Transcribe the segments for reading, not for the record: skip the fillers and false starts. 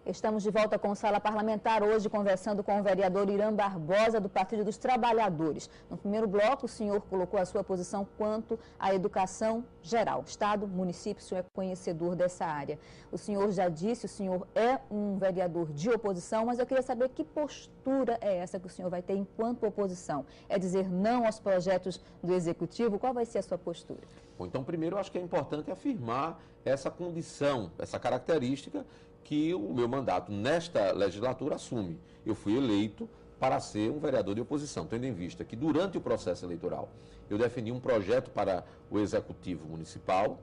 Estamos de volta com Sala Parlamentar, hoje conversando com o vereador Irã Barbosa, do Partido dos Trabalhadores. No primeiro bloco, o senhor colocou a sua posição quanto à educação geral. Estado, município, o senhor é conhecedor dessa área. O senhor já disse, o senhor é um vereador de oposição, mas eu queria saber que postura é essa que o senhor vai ter enquanto oposição. É dizer não aos projetos do Executivo? Qual vai ser a sua postura? Bom, então, primeiro, eu acho que é importante afirmar essa condição, essa característica que o meu mandato nesta legislatura assume. Eu fui eleito para ser um vereador de oposição, tendo em vista que durante o processo eleitoral eu defendi um projeto para o Executivo Municipal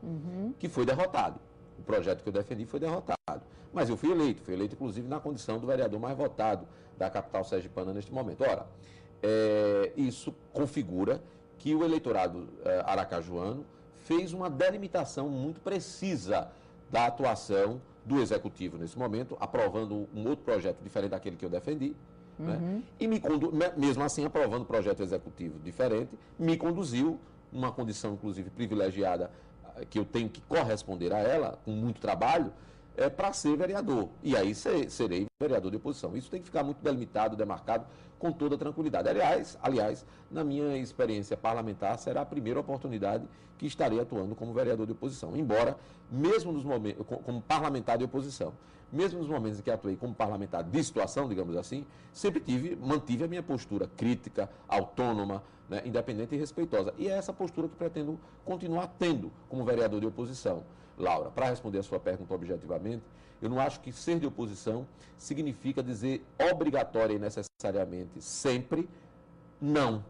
que foi derrotado. O projeto que eu defendi foi derrotado. Mas eu fui eleito inclusive na condição do vereador mais votado da capital sergipana neste momento. Ora, isso configura que o eleitorado aracajuano fez uma delimitação muito precisa da atuação do Executivo nesse momento, aprovando um outro projeto diferente daquele que eu defendi, né? E mesmo assim aprovando um projeto executivo diferente, me conduziu numa condição, inclusive, privilegiada, que eu tenho que corresponder a ela, com muito trabalho, para ser vereador. E aí serei vereador de oposição. Isso tem que ficar muito delimitado, demarcado, com toda tranquilidade. Aliás, na minha experiência parlamentar, será a primeira oportunidade que estarei atuando como vereador de oposição. Embora, mesmo nos momentos, como parlamentar de oposição, mesmo nos momentos em que atuei como parlamentar de situação, digamos assim, sempre mantive a minha postura crítica, autônoma, né, independente e respeitosa. E é essa postura que pretendo continuar tendo como vereador de oposição. Laura, para responder a sua pergunta objetivamente, eu não acho que ser de oposição significa dizer obrigatória e necessariamente sempre não.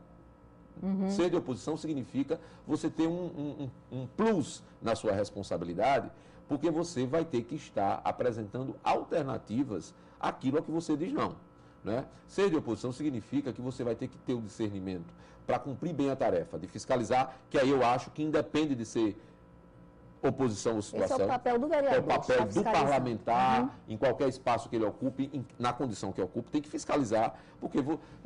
Ser de oposição significa você ter um plus na sua responsabilidade, porque você vai ter que estar apresentando alternativas àquilo a que você diz não, né? Ser de oposição significa que você vai ter que ter o discernimento para cumprir bem a tarefa de fiscalizar, que aí eu acho que independe de ser oposição ou situação. Esse é o papel do vereador. É o papel do parlamentar, em qualquer espaço que ele ocupe, na condição que ocupe, tem que fiscalizar, porque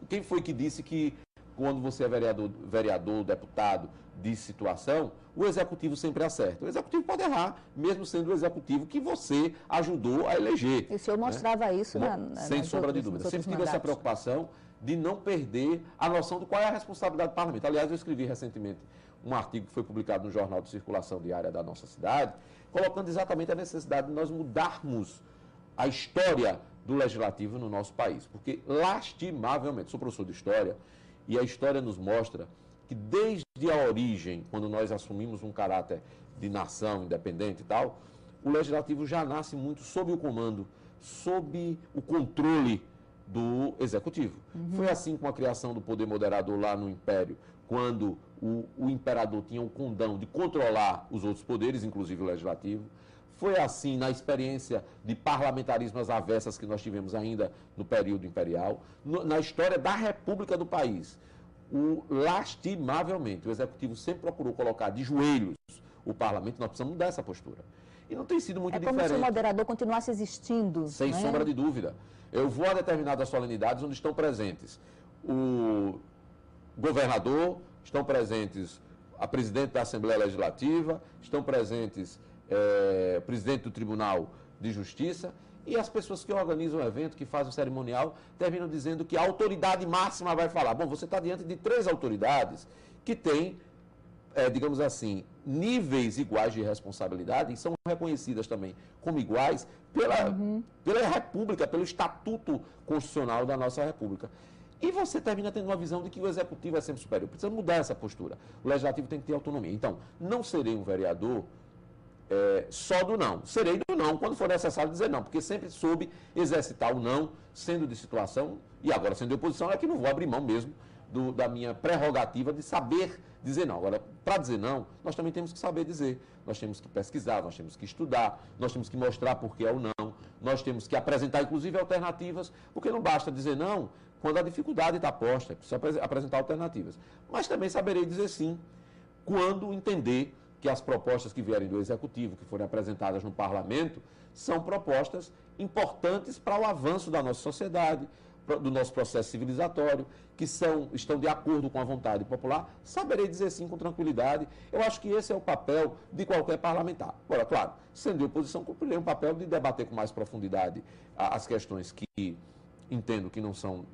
quem foi que disse que quando você é vereador, deputado de situação, o executivo sempre acerta? O executivo pode errar, mesmo sendo o executivo que você ajudou a eleger. E o senhor mostrava isso sem sombra de dúvida. Sempre tive essa preocupação de não perder a noção de qual é a responsabilidade do parlamento. Aliás, eu escrevi recentemente um artigo que foi publicado no Jornal de Circulação Diária da nossa cidade, colocando exatamente a necessidade de nós mudarmos a história do legislativo no nosso país. Porque, lastimavelmente, sou professor de história, e a história nos mostra que desde a origem, quando nós assumimos um caráter de nação independente e tal, o legislativo já nasce muito sob o comando, sob o controle do executivo. Foi assim com a criação do poder moderador lá no Império, quando o imperador tinha o condão de controlar os outros poderes, inclusive o legislativo. Foi assim na experiência de parlamentarismo às avessas que nós tivemos ainda no período imperial. Na história da República do país, lastimavelmente, o Executivo sempre procurou colocar de joelhos o parlamento. Nós precisamos mudar essa postura. E não tem sido muito diferente. É como se o moderador continuasse existindo. Sem sombra de dúvida. Eu vou a determinadas solenidades onde estão presentes o governador, estão presentes a presidente da Assembleia Legislativa, estão presentes o presidente do Tribunal de Justiça, e as pessoas que organizam o evento, que fazem o cerimonial, terminam dizendo que a autoridade máxima vai falar. Bom, você está diante de 3 autoridades que têm, digamos assim, níveis iguais de responsabilidade e são reconhecidas também como iguais pela República, pelo Estatuto Constitucional da nossa República. E você termina tendo uma visão de que o Executivo é sempre superior. Precisa mudar essa postura. O Legislativo tem que ter autonomia. Então, não serei um vereador só do não. Serei do não quando for necessário dizer não, porque sempre soube exercitar o não, sendo de situação, e agora sendo de oposição, é que não vou abrir mão mesmo da minha prerrogativa de saber dizer não. Agora, para dizer não, nós também temos que saber dizer. Nós temos que pesquisar, nós temos que estudar, nós temos que mostrar por que é o não, nós temos que apresentar, inclusive, alternativas, porque não basta dizer não quando a dificuldade está posta, precisa apresentar alternativas. Mas também saberei dizer sim quando entender que as propostas que vierem do Executivo, que forem apresentadas no Parlamento, são propostas importantes para o avanço da nossa sociedade, do nosso processo civilizatório, que estão de acordo com a vontade popular, saberei dizer sim com tranquilidade. Eu acho que esse é o papel de qualquer parlamentar. Agora, claro, sendo de oposição, cumprirei um papel de debater com mais profundidade as questões que entendo que não são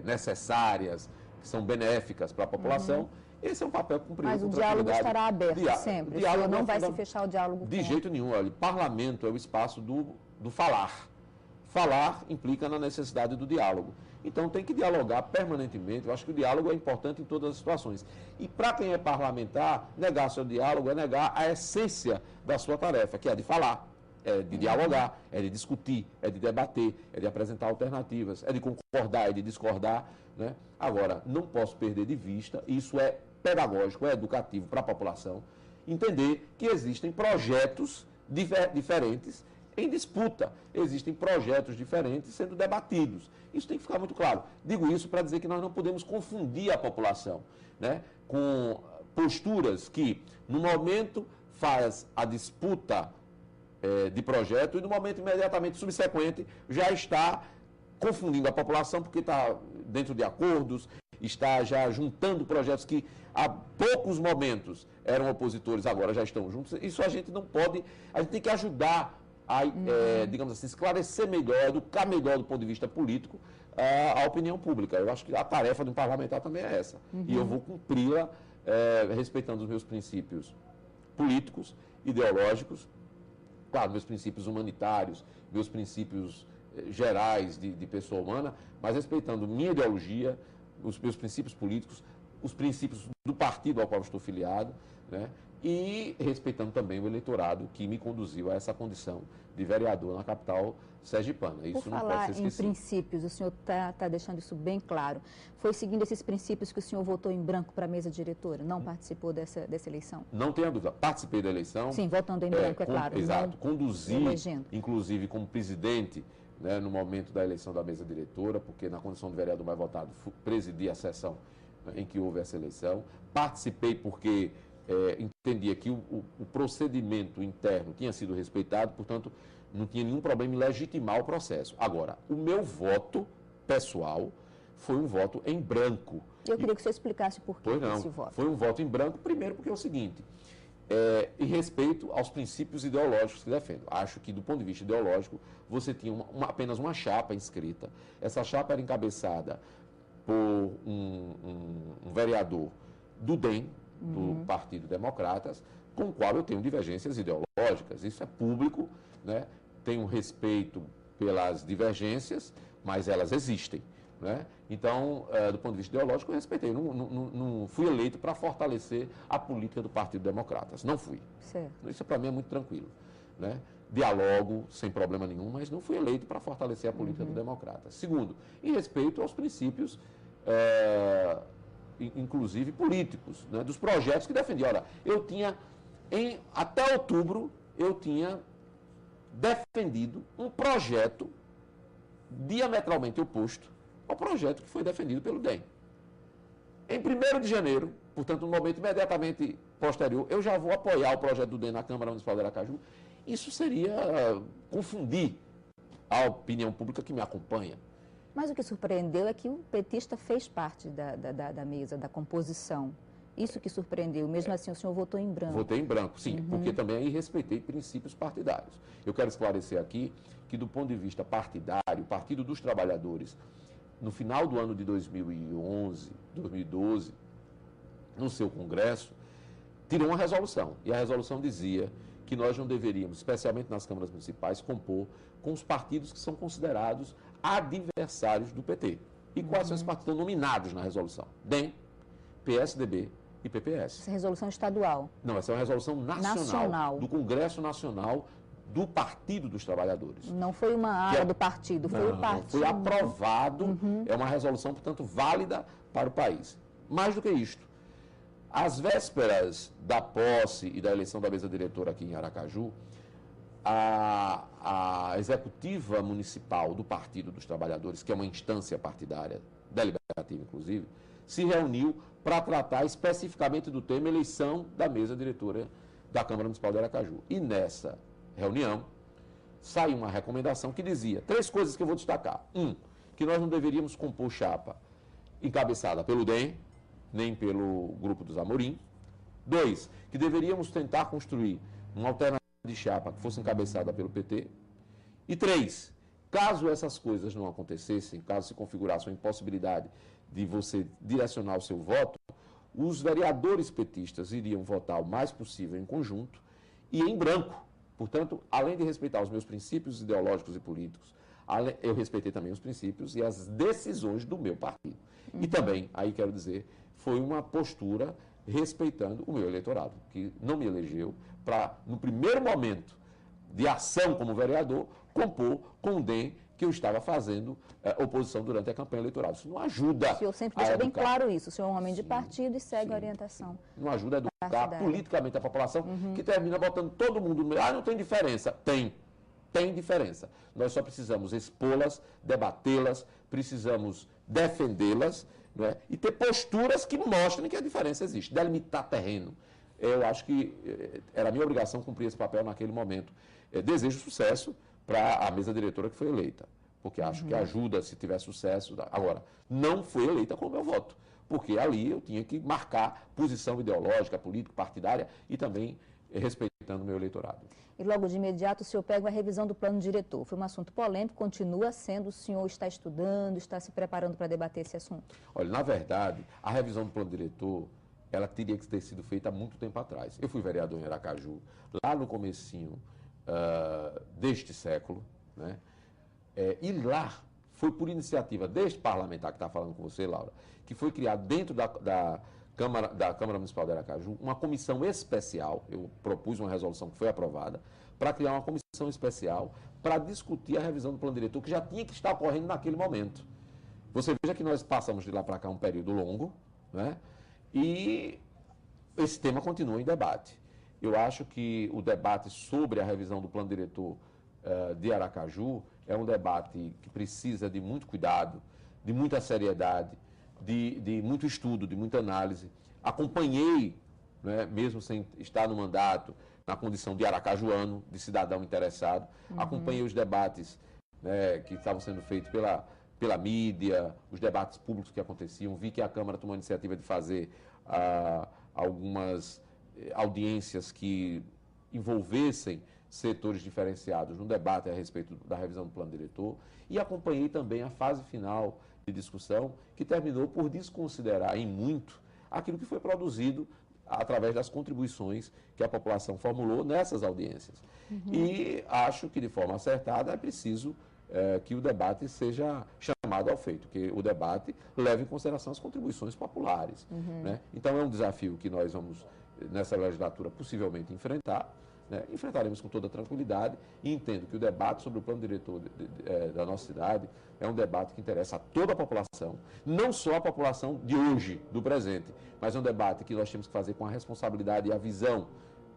necessárias, que são benéficas para a população. Esse é um papel cumprido. Mas o diálogo estará aberto sempre. O senhor não vai se fechar o diálogo de jeito nenhum. Olha, parlamento é o espaço do falar. Falar implica na necessidade do diálogo. Então tem que dialogar permanentemente. Eu acho que o diálogo é importante em todas as situações. E para quem é parlamentar, negar seu diálogo é negar a essência da sua tarefa, que é de falar, é de dialogar, é de discutir, é de debater, é de apresentar alternativas, é de concordar, é de discordar, né? Agora, não posso perder de vista, isso é pedagógico, é educativo para a população, entender que existem projetos diferentes em disputa, existem projetos diferentes sendo debatidos. Isso tem que ficar muito claro. Digo isso para dizer que nós não podemos confundir a população, né, com posturas que, no momento, faz a disputa de projeto e, no momento imediatamente subsequente, já está confundindo a população porque está dentro de acordos, está já juntando projetos que há poucos momentos eram opositores, agora já estão juntos. Isso a gente não pode, a gente tem que ajudar a, digamos assim, esclarecer melhor, educar melhor do ponto de vista político a opinião pública. Eu acho que a tarefa de um parlamentar também é essa. E eu vou cumpri-la respeitando os meus princípios políticos, ideológicos, claro, meus princípios humanitários, meus princípios gerais de pessoa humana, mas respeitando minha ideologia, os meus princípios políticos, os princípios do partido ao qual estou filiado, né? E respeitando também o eleitorado que me conduziu a essa condição de vereador na capital sergipana. Isso não pode ser esquecido. Por falar em princípios, o senhor está deixando isso bem claro. Foi seguindo esses princípios que o senhor votou em branco para a mesa diretora? Não participou dessa eleição? Não tenha dúvida. Participei da eleição. Sim, votando em branco, é claro. Exato. Conduzi, inclusive, como presidente, né, no momento da eleição da mesa diretora, porque na condição de vereador mais votado, presidi a sessão em que houve essa eleição. Participei porque entendia que o procedimento interno tinha sido respeitado, portanto, não tinha nenhum problema em legitimar o processo. Agora, o meu voto pessoal foi um voto em branco. Eu queria que você explicasse por que esse voto. Foi um voto em branco, primeiro porque é o seguinte, em respeito aos princípios ideológicos que defendo. Acho que, do ponto de vista ideológico, você tinha apenas uma chapa inscrita. Essa chapa era encabeçada por um vereador do DEM, do Partido Democratas, com o qual eu tenho divergências ideológicas. Isso é público, né? Tenho respeito pelas divergências, mas elas existem, né? Então, do ponto de vista ideológico, eu respeitei. Não fui eleito para fortalecer a política do Partido Democratas. Não fui. Certo. Isso para mim é muito tranquilo, né? Dialogo sem problema nenhum, mas não fui eleito para fortalecer a política do Democratas. Segundo, em respeito aos princípios inclusive políticos, né, dos projetos que defendi. Olha, eu tinha, até outubro, eu tinha defendido um projeto diametralmente oposto ao projeto que foi defendido pelo DEM. Em 1º de janeiro, portanto, no momento imediatamente posterior, eu já vou apoiar o projeto do DEM na Câmara Municipal de Aracaju. Isso seria confundir a opinião pública que me acompanha. Mas o que surpreendeu é que o petista fez parte da mesa, da composição. Isso que surpreendeu. Mesmo assim, o senhor votou em branco. Votei em branco, sim, porque também aí respeitei princípios partidários. Eu quero esclarecer aqui que, do ponto de vista partidário, o Partido dos Trabalhadores, no final do ano de 2011, 2012, no seu congresso, tirou uma resolução. E a resolução dizia que nós não deveríamos, especialmente nas câmaras municipais, compor com os partidos que são considerados adversários do PT. E quais são esses partidos nominados na resolução? DEM, PSDB e PPS. Essa resolução estadual? Não, essa é uma resolução nacional. Do Congresso Nacional do Partido dos Trabalhadores. Não foi uma ala do partido, foi o partido. Foi aprovado, é uma resolução, portanto, válida para o país. Mais do que isto, às vésperas da posse e da eleição da mesa diretora aqui em Aracaju, a executiva municipal do Partido dos Trabalhadores, que é uma instância partidária, deliberativa inclusive, se reuniu para tratar especificamente do tema eleição da mesa diretora da Câmara Municipal de Aracaju. E nessa reunião saiu uma recomendação que dizia 3 coisas que eu vou destacar. que nós não deveríamos compor chapa encabeçada pelo DEM, nem pelo Grupo dos Amorim. 2, que deveríamos tentar construir uma alternativa de chapa que fosse encabeçada pelo PT. E 3, caso essas coisas não acontecessem, caso se configurasse uma impossibilidade de você direcionar o seu voto, os vereadores petistas iriam votar o mais possível em conjunto e em branco. Portanto, além de respeitar os meus princípios ideológicos e políticos, eu respeitei também os princípios e as decisões do meu partido. E também, aí quero dizer, foi uma postura respeitando o meu eleitorado, que não me elegeu para, no primeiro momento de ação como vereador, compor com o DEM que eu estava fazendo oposição durante a campanha eleitoral. Isso não ajuda. O senhor sempre deixa bem claro isso. O senhor é um homem de partido e segue a orientação. Não ajuda a educar politicamente a população, que termina botando todo mundo no meio. Ah, não tem diferença. Tem diferença. Nós só precisamos expô-las, debatê-las, precisamos defendê-las, não é? E ter posturas que mostrem que a diferença existe. Delimitar terreno. Eu acho que era a minha obrigação cumprir esse papel naquele momento. Desejo sucesso para a mesa diretora que foi eleita, porque acho que ajuda se tiver sucesso. Agora, não foi eleita com o meu voto, porque ali eu tinha que marcar posição ideológica, político-partidária e também respeitando o meu eleitorado. E logo de imediato o senhor pega a revisão do plano diretor. Foi um assunto polêmico, continua sendo. O senhor está estudando, está se preparando para debater esse assunto? Olha, na verdade, a revisão do plano diretor, ela teria que ter sido feita há muito tempo atrás. Eu fui vereador em Aracaju, lá no comecinho deste século, né? E lá foi por iniciativa deste parlamentar que está falando com você, Laura, que foi criado dentro da Câmara Municipal de Aracaju uma comissão especial. Eu propus uma resolução que foi aprovada para criar uma comissão especial para discutir a revisão do plano diretor que já tinha que estar ocorrendo naquele momento. Você veja que nós passamos de lá para cá um período longo, né? E esse tema continua em debate. Eu acho que o debate sobre a revisão do plano diretor de Aracaju é um debate que precisa de muito cuidado, de muita seriedade, de muito estudo, de muita análise. Acompanhei, né, mesmo sem estar no mandato, na condição de aracajuano, de cidadão interessado, acompanhei os debates, né, que estavam sendo feitos pela mídia, os debates públicos que aconteciam. Vi que a Câmara tomou a iniciativa de fazer algumas audiências que envolvessem setores diferenciados no debate a respeito da revisão do plano diretor, e acompanhei também a fase final de discussão, que terminou por desconsiderar em muito aquilo que foi produzido através das contribuições que a população formulou nessas audiências. E acho que, de forma acertada, é preciso que o debate seja chamado ao feito, que o debate leve em consideração as contribuições populares. Né? Então, é um desafio que nós vamos, nessa legislatura, possivelmente enfrentar. Né? Enfrentaremos com toda tranquilidade e entendo que o debate sobre o plano diretor da nossa cidade é um debate que interessa a toda a população, não só a população de hoje, do presente, mas é um debate que nós temos que fazer com a responsabilidade e a visão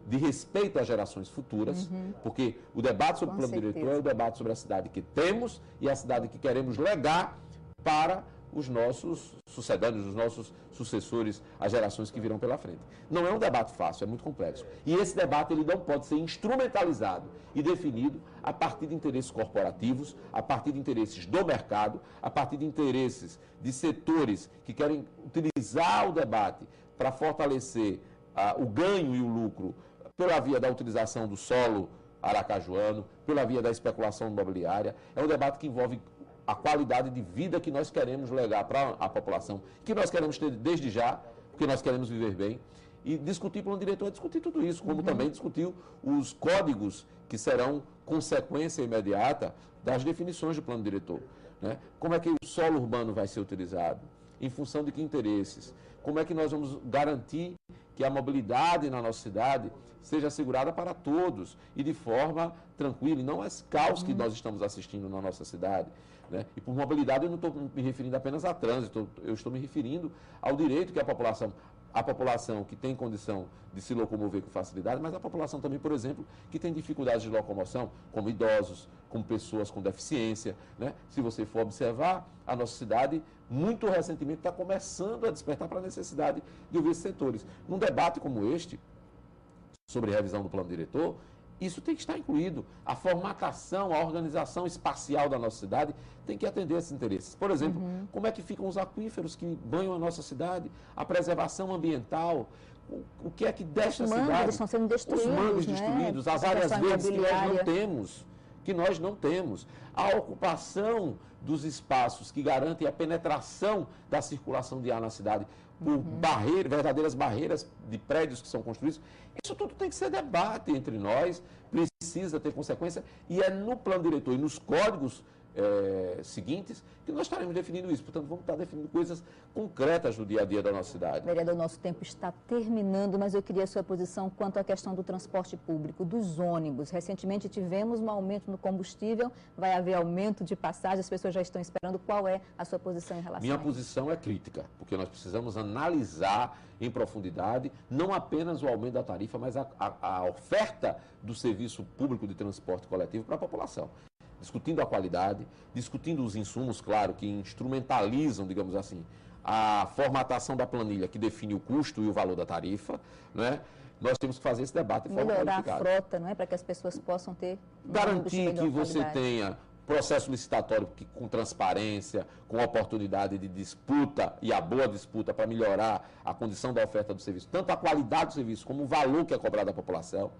de respeito às gerações futuras, porque o debate sobre o plano diretor é o debate sobre a cidade que temos e a cidade que queremos legar para os nossos sucedâneos, os nossos sucessores, as gerações que virão pela frente. Não é um debate fácil, é muito complexo. E esse debate ele não pode ser instrumentalizado e definido a partir de interesses corporativos, a partir de interesses do mercado, a partir de interesses de setores que querem utilizar o debate para fortalecer o ganho e o lucro pela via da utilização do solo aracajuano, pela via da especulação imobiliária. É um debate que envolve a qualidade de vida que nós queremos legar para a população, que nós queremos ter desde já, porque nós queremos viver bem. E discutir plano diretor é discutir tudo isso, como também discutir os códigos que serão consequência imediata das definições do plano diretor. Né? Como é que o solo urbano vai ser utilizado? Em função de que interesses? Como é que nós vamos garantir que a mobilidade na nossa cidade seja assegurada para todos e de forma tranquila, e não as caos que nós estamos assistindo na nossa cidade. Né? E por mobilidade eu não estou me referindo apenas a trânsito, eu estou me referindo ao direito que a população que tem condição de se locomover com facilidade, mas a população também, por exemplo, que tem dificuldades de locomoção, como idosos, como pessoas com deficiência. Né? Se você for observar, a nossa cidade, muito recentemente, está começando a despertar para a necessidade de ouvir esses setores. Num debate como este, sobre revisão do plano diretor, Isso tem que estar incluído. A formatação, a organização espacial da nossa cidade tem que atender esses interesses. Por exemplo, como é que ficam os aquíferos que banham a nossa cidade, a preservação ambiental, o que é que desta cidade... Estão sendo destruídos, os mangos destruídos, as áreas verdes que nós não temos. A ocupação dos espaços que garantem a penetração da circulação de ar na cidade por verdadeiras barreiras de prédios que são construídos. Isso tudo tem que ser debate entre nós, precisa ter consequência, e é no plano diretor e nos códigos seguintes que nós estaremos definindo isso. Portanto, vamos estar definindo coisas concretas no dia a dia da nossa cidade. Vereador, nosso tempo está terminando, mas eu queria a sua posição quanto à questão do transporte público, dos ônibus. Recentemente tivemos um aumento no combustível, vai haver aumento de passagem, as pessoas já estão esperando. Qual é a sua posição em relação a isso? Minha posição é crítica, porque nós precisamos analisar em profundidade não apenas o aumento da tarifa, mas a oferta do serviço público de transporte coletivo para a população. Discutindo a qualidade, discutindo os insumos, claro, que instrumentalizam, digamos assim, a formatação da planilha que define o custo e o valor da tarifa, né? Nós temos que fazer esse debate de forma qualificada. Melhorar a frota, não é? Para que as pessoas possam ter... Garantir que você tenha processo licitatório com transparência, com oportunidade de disputa e a boa disputa para melhorar a condição da oferta do serviço, tanto a qualidade do serviço como o valor que é cobrado da população,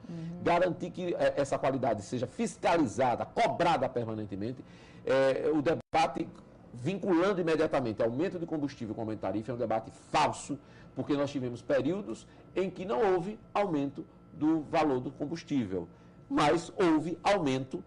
garantir que essa qualidade seja fiscalizada, cobrada permanentemente. O debate vinculando imediatamente aumento de combustível com aumento de tarifa é um debate falso, porque nós tivemos períodos em que não houve aumento do valor do combustível, mas houve aumento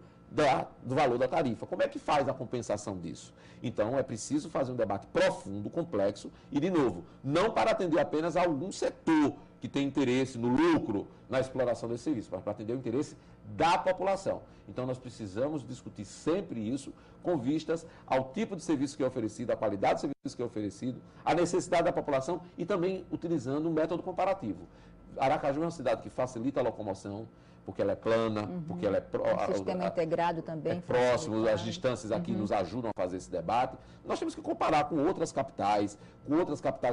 do valor da tarifa. Como é que faz a compensação disso? Então, é preciso fazer um debate profundo, complexo e, de novo, não para atender apenas a algum setor que tem interesse no lucro, na exploração desse serviço, mas para atender o interesse da população. Então, nós precisamos discutir sempre isso com vistas ao tipo de serviço que é oferecido, à qualidade do serviço que é oferecido, à necessidade da população e também utilizando um método comparativo. Aracaju é uma cidade que facilita a locomoção, porque ela é plana, porque ela é... Um sistema integrado também. É próximo, as distâncias aqui nos ajudam a fazer esse debate. Nós temos que comparar com outras capitais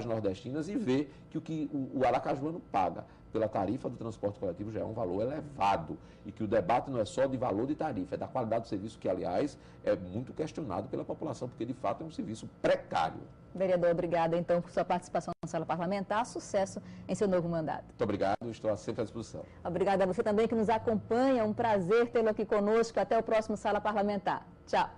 nordestinas e ver que o que o aracajuano paga pela tarifa do transporte coletivo já é um valor elevado. E que o debate não é só de valor de tarifa, é da qualidade do serviço, que, aliás, é muito questionado pela população, porque, de fato, é um serviço precário. Vereador, obrigada, então, por sua participação na sala parlamentar. Sucesso em seu novo mandato. Muito obrigado, estou sempre à disposição. Obrigada a você também que nos acompanha. Um prazer tê-lo aqui conosco. Até o próximo Sala Parlamentar. Tchau.